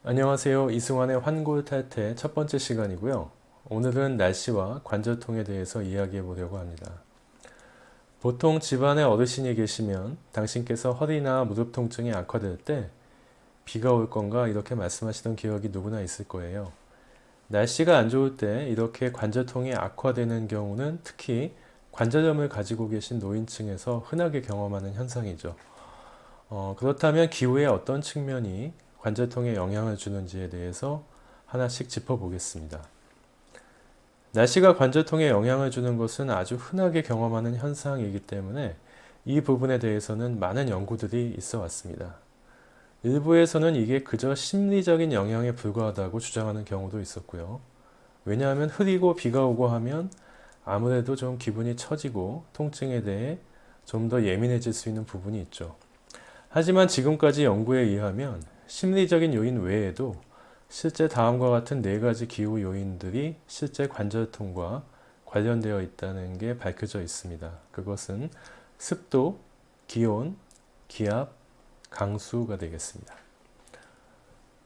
안녕하세요. 이승환의 환골탈태 첫 번째 시간이고요. 오늘은 날씨와 관절통에 대해서 이야기해 보려고 합니다. 보통 집안에 어르신이 계시면 당신께서 허리나 무릎 통증이 악화될 때 비가 올 건가 이렇게 말씀하시던 기억이 누구나 있을 거예요. 날씨가 안 좋을 때 이렇게 관절통이 악화되는 경우는 특히 관절염을 가지고 계신 노인층에서 흔하게 경험하는 현상이죠. 그렇다면 기후의 어떤 측면이 관절통에 영향을 주는지에 대해서 하나씩 짚어보겠습니다. 날씨가 관절통에 영향을 주는 것은 아주 흔하게 경험하는 현상이기 때문에 이 부분에 대해서는 많은 연구들이 있어 왔습니다. 일부에서는 이게 그저 심리적인 영향에 불과하다고 주장하는 경우도 있었고요. 왜냐하면 흐리고 비가 오고 하면 아무래도 좀 기분이 처지고 통증에 대해 좀 더 예민해질 수 있는 부분이 있죠. 하지만 지금까지 연구에 의하면 심리적인 요인 외에도 실제 다음과 같은 네 가지 기후 요인들이 실제 관절통과 관련되어 있다는 게 밝혀져 있습니다. 그것은 습도, 기온, 기압, 강수가 되겠습니다.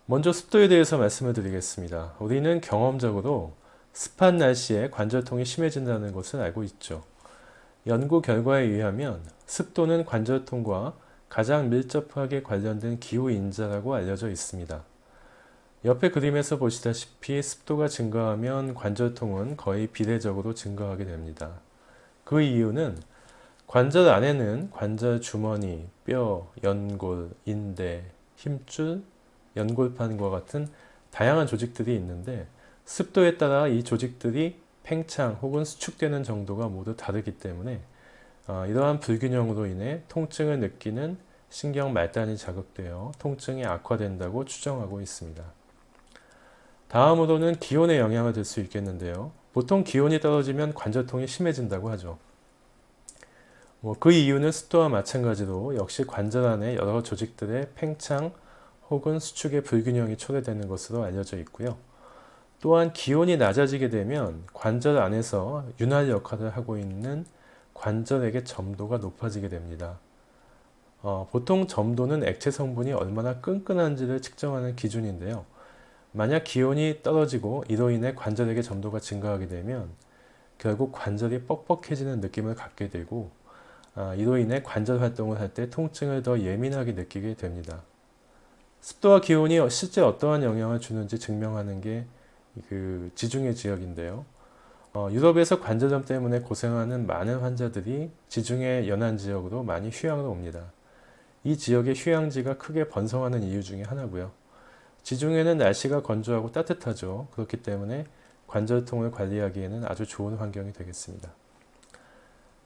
먼저 습도에 대해서 말씀을 드리겠습니다. 우리는 경험적으로 습한 날씨에 관절통이 심해진다는 것을 알고 있죠. 연구 결과에 의하면 습도는 관절통과 가장 밀접하게 관련된 기후인자라고 알려져 있습니다. 옆에 그림에서 보시다시피 습도가 증가하면 관절통은 거의 비례적으로 증가하게 됩니다. 그 이유는 관절 안에는 관절 주머니, 뼈, 연골, 인대, 힘줄, 연골판과 같은 다양한 조직들이 있는데 습도에 따라 이 조직들이 팽창 혹은 수축되는 정도가 모두 다르기 때문에 이러한 불균형으로 인해 통증을 느끼는 신경 말단이 자극되어 통증이 악화된다고 추정하고 있습니다. 다음으로는 기온에 영향을 줄 수 있겠는데요. 보통 기온이 떨어지면 관절통이 심해진다고 하죠. 그 이유는 습도와 마찬가지로 역시 관절 안에 여러 조직들의 팽창 혹은 수축의 불균형이 초래되는 것으로 알려져 있고요. 또한 기온이 낮아지게 되면 관절 안에서 윤활 역할을 하고 있는 관절액의 점도가 높아지게 됩니다. 보통 점도는 액체 성분이 얼마나 끈끈한지를 측정하는 기준인데요. 만약 기온이 떨어지고 이로 인해 관절액의 점도가 증가하게 되면 결국 관절이 뻑뻑해지는 느낌을 갖게 되고 이로 인해 관절 활동을 할 때 통증을 더 예민하게 느끼게 됩니다. 습도와 기온이 실제 어떠한 영향을 주는지 증명하는 게 그 지중해 지역인데요. 유럽에서 관절염 때문에 고생하는 많은 환자들이 지중해 연안 지역으로 많이 휴양을 옵니다. 이 지역의 휴양지가 크게 번성하는 이유 중에 하나고요. 지중해는 날씨가 건조하고 따뜻하죠. 그렇기 때문에 관절통을 관리하기에는 아주 좋은 환경이 되겠습니다.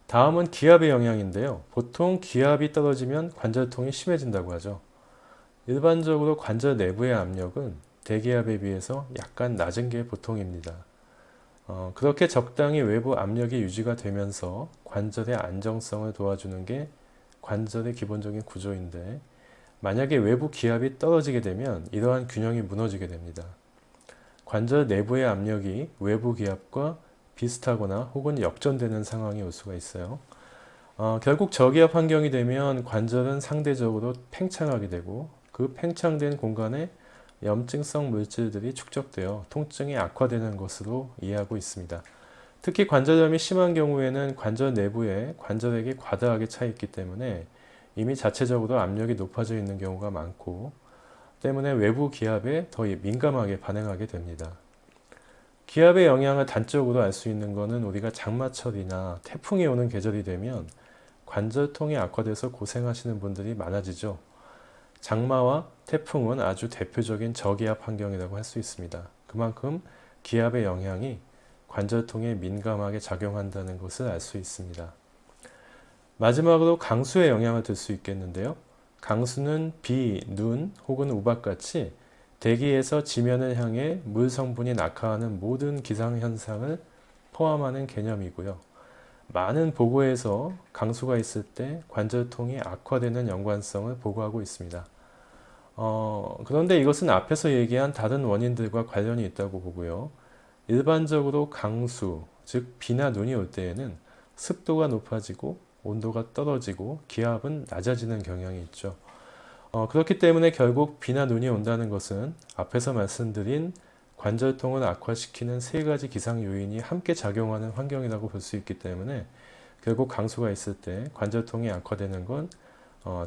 다음은 기압의 영향인데요. 보통 기압이 떨어지면 관절통이 심해진다고 하죠. 일반적으로 관절 내부의 압력은 대기압에 비해서 약간 낮은 게 보통입니다. 그렇게 적당히 외부 압력이 유지가 되면서 관절의 안정성을 도와주는 게 관절의 기본적인 구조인데 만약에 외부 기압이 떨어지게 되면 이러한 균형이 무너지게 됩니다. 관절 내부의 압력이 외부 기압과 비슷하거나 혹은 역전되는 상황이 올 수가 있어요. 결국 저기압 환경이 되면 관절은 상대적으로 팽창하게 되고 그 팽창된 공간에 염증성 물질들이 축적되어 통증이 악화되는 것으로 이해하고 있습니다. 특히 관절염이 심한 경우에는 관절 내부에 관절액이 과다하게 차 있기 때문에 이미 자체적으로 압력이 높아져 있는 경우가 많고 때문에 외부 기압에 더 민감하게 반응하게 됩니다. 기압의 영향을 단적으로 알 수 있는 것은 우리가 장마철이나 태풍이 오는 계절이 되면 관절통이 악화돼서 고생하시는 분들이 많아지죠. 장마와 태풍은 아주 대표적인 저기압 환경이라고 할 수 있습니다. 그만큼 기압의 영향이 관절통에 민감하게 작용한다는 것을 알 수 있습니다. 마지막으로 강수에 영향을 줄 수 있겠는데요. 강수는 비, 눈 혹은 우박같이 대기에서 지면을 향해 물 성분이 낙하하는 모든 기상현상을 포함하는 개념이고요. 많은 보고에서 강수가 있을 때 관절통이 악화되는 연관성을 보고하고 있습니다. 그런데 이것은 앞에서 얘기한 다른 원인들과 관련이 있다고 보고요. 일반적으로 강수, 즉 비나 눈이 올 때에는 습도가 높아지고 온도가 떨어지고 기압은 낮아지는 경향이 있죠. 그렇기 때문에 결국 비나 눈이 온다는 것은 앞에서 말씀드린 관절통을 악화시키는 세 가지 기상 요인이 함께 작용하는 환경이라고 볼 수 있기 때문에 결국 강수가 있을 때 관절통이 악화되는 건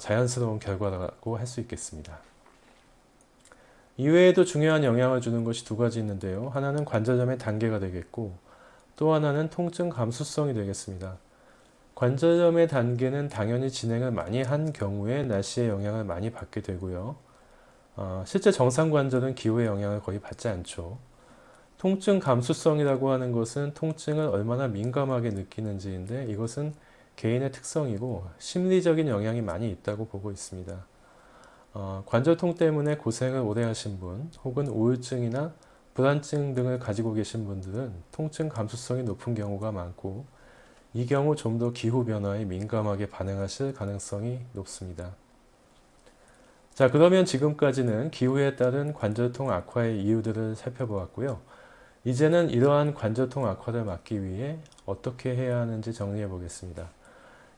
자연스러운 결과라고 할 수 있겠습니다. 이외에도 중요한 영향을 주는 것이 두 가지 있는데요. 하나는 관절염의 단계가 되겠고 또 하나는 통증 감수성이 되겠습니다. 관절염의 단계는 당연히 진행을 많이 한 경우에 날씨의 영향을 많이 받게 되고요. 실제 정상 관절은 기후의 영향을 거의 받지 않죠. 통증 감수성이라고 하는 것은 통증을 얼마나 민감하게 느끼는지인데 이것은 개인의 특성이고 심리적인 영향이 많이 있다고 보고 있습니다. 관절통 때문에 고생을 오래 하신 분 혹은 우울증이나 불안증 등을 가지고 계신 분들은 통증 감수성이 높은 경우가 많고 이 경우 좀 더 기후 변화에 민감하게 반응하실 가능성이 높습니다. 자, 그러면 지금까지는 기후에 따른 관절통 악화의 이유들을 살펴보았고요. 이제는 이러한 관절통 악화를 막기 위해 어떻게 해야 하는지 정리해 보겠습니다.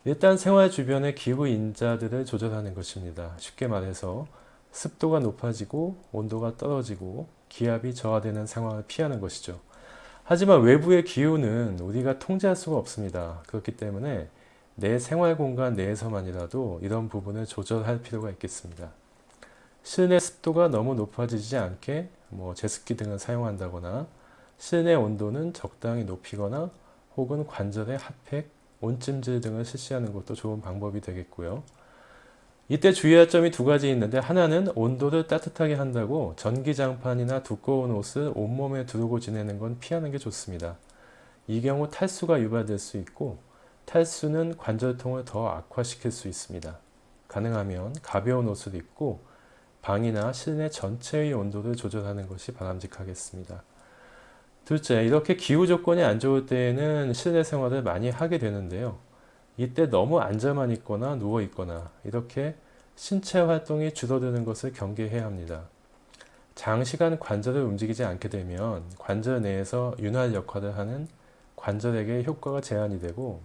일단 생활 주변의 기후 인자들을 조절하는 것입니다. 쉽게 말해서 습도가 높아지고 온도가 떨어지고 기압이 저하되는 상황을 피하는 것이죠. 하지만 외부의 기후는 우리가 통제할 수가 없습니다. 그렇기 때문에 내 생활 공간 내에서만이라도 이런 부분을 조절할 필요가 있겠습니다. 실내 습도가 너무 높아지지 않게 제습기 등을 사용한다거나 실내 온도는 적당히 높이거나 혹은 관절의 핫팩, 온찜질 등을 실시하는 것도 좋은 방법이 되겠고요. 이때 주의할 점이 두 가지 있는데 하나는 온도를 따뜻하게 한다고 전기장판이나 두꺼운 옷을 온몸에 두르고 지내는 건 피하는 게 좋습니다. 이 경우 탈수가 유발될 수 있고 탈수는 관절통을 더 악화시킬 수 있습니다. 가능하면 가벼운 옷을 입고 방이나 실내 전체의 온도를 조절하는 것이 바람직하겠습니다. 둘째, 이렇게 기후 조건이 안 좋을 때에는 실내 생활을 많이 하게 되는데요. 이때 너무 앉아만 있거나 누워 있거나 이렇게 신체 활동이 줄어드는 것을 경계해야 합니다. 장시간 관절을 움직이지 않게 되면 관절 내에서 윤활 역할을 하는 관절에게 효과가 제한이 되고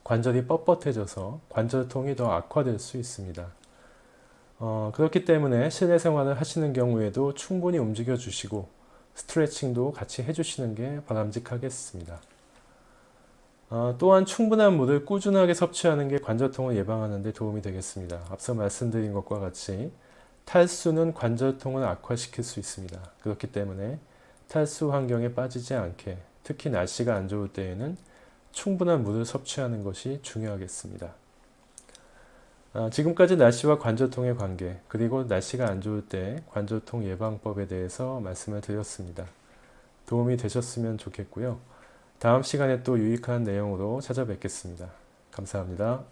관절이 뻣뻣해져서 관절통이 더 악화될 수 있습니다. 그렇기 때문에 실내 생활을 하시는 경우에도 충분히 움직여 주시고 스트레칭도 같이 해주시는 게 바람직하겠습니다. 또한 충분한 물을 꾸준하게 섭취하는 게 관절통을 예방하는 데 도움이 되겠습니다. 앞서 말씀드린 것과 같이 탈수는 관절통을 악화시킬 수 있습니다. 그렇기 때문에 탈수 환경에 빠지지 않게 특히 날씨가 안 좋을 때에는 충분한 물을 섭취하는 것이 중요하겠습니다. 지금까지 날씨와 관절통의 관계 그리고 날씨가 안 좋을 때 관절통 예방법에 대해서 말씀을 드렸습니다. 도움이 되셨으면 좋겠고요. 다음 시간에 또 유익한 내용으로 찾아뵙겠습니다. 감사합니다.